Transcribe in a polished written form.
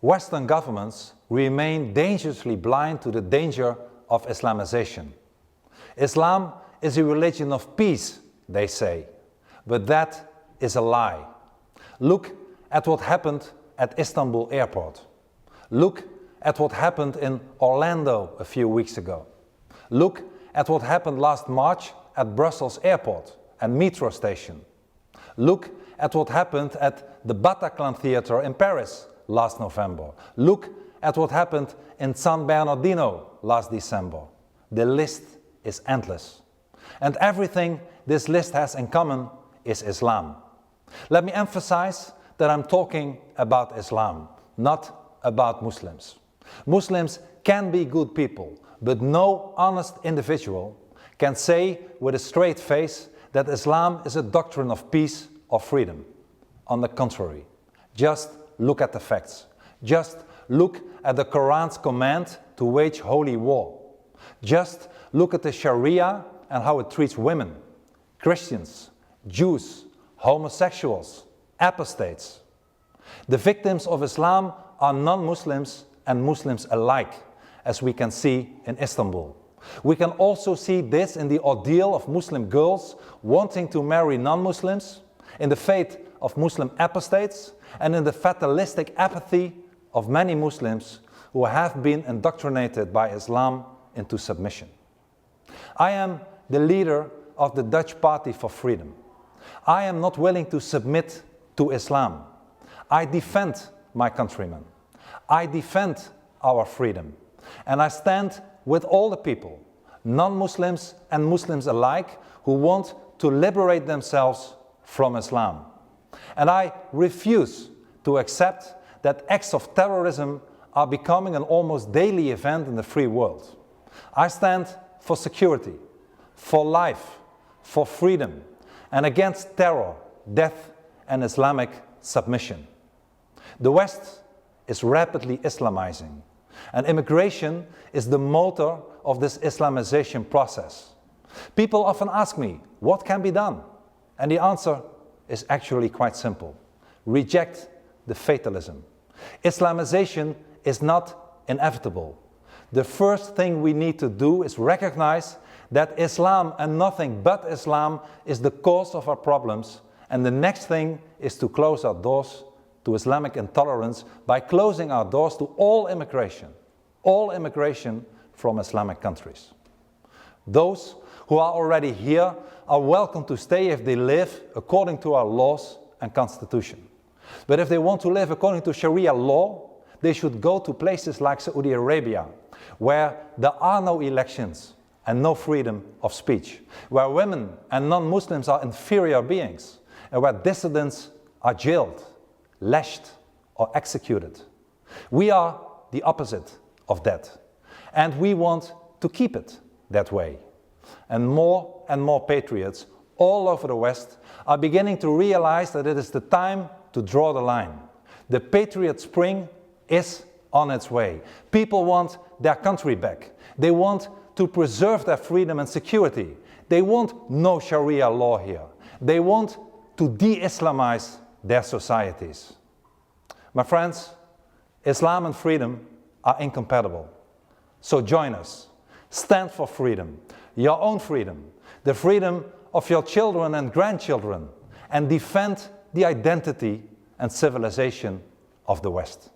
Western governments remain dangerously blind to the danger of Islamization. Islam is a religion of peace, they say, but that is a lie. Look at what happened at Istanbul airport. Look at what happened in Orlando a few weeks ago. Look at what happened last March at Brussels airport and metro station. Look at what happened at the Bataclan Theatre in Paris last November. Look at what happened in San Bernardino last December. The list is endless. And everything this list has in common is Islam. Let me emphasize that I'm talking about Islam, not about Muslims. Muslims can be good people, but no honest individual can say with a straight face that Islam is a doctrine of peace or freedom. On the contrary, just look at the facts. Just look at the Quran's command to wage holy war. Just look at the Sharia and how it treats women, Christians, Jews, homosexuals, apostates. The victims of Islam are non-Muslims and Muslims alike, as we can see in Istanbul. We can also see this in the ordeal of Muslim girls wanting to marry non-Muslims, in the fate of Muslim apostates, and in the fatalistic apathy of many Muslims who have been indoctrinated by Islam into submission. I am the leader of the Dutch Party for Freedom. I am not willing to submit to Islam. I defend my countrymen. I defend our freedom. And I stand with all the people, non-Muslims and Muslims alike, who want to liberate themselves from Islam. And I refuse to accept that acts of terrorism are becoming an almost daily event in the free world. I stand for security, for life, for freedom, and against terror, death, and Islamic submission. The West is rapidly Islamizing, and immigration is the motor of this Islamization process. People often ask me, what can be done? And the answer is actually quite simple. Reject the fatalism. Islamization is not inevitable. The first thing we need to do is recognize that Islam and nothing but Islam is the cause of our problems, and the next thing is to close our doors to Islamic intolerance by closing our doors to all immigration from Islamic countries. Those who are already here are welcome to stay if they live according to our laws and constitution. But if they want to live according to Sharia law, they should go to places like Saudi Arabia, where there are no elections and no freedom of speech, where women and non-Muslims are inferior beings, and where dissidents are jailed, lashed, or executed. We are the opposite of that, and we want to keep it that way. And more patriots all over the West are beginning to realize that it is the time to draw the line. The Patriot Spring is on its way. People want their country back. They want to preserve their freedom and security. They want no Sharia law here. They want to de-Islamize their societies. My friends, Islam and freedom are incompatible. So join us. Stand for freedom, your own freedom, the freedom of your children and grandchildren, and defend the identity and civilization of the West.